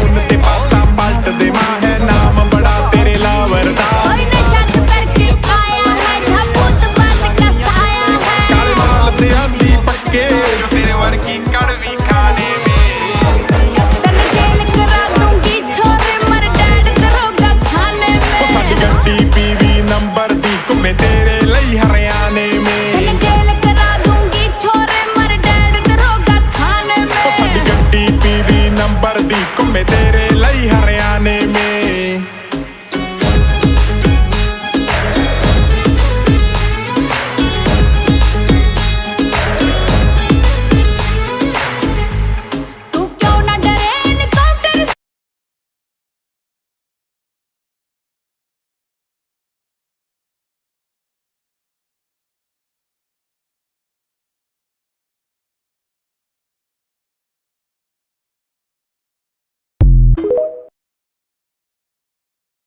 खून ते पासा पलट दे मां है नाम बड़ा तेरे लावर दा काले माल ते आंदी पक्के जो तेरे वर्गी कड़वी खाने में साडी गड्डी पीवी नंबर दी घुमे तेरे लई हरियाणे में साडी गड्डी पीवी नंबर दी घुमे तेरे लई हरियाणे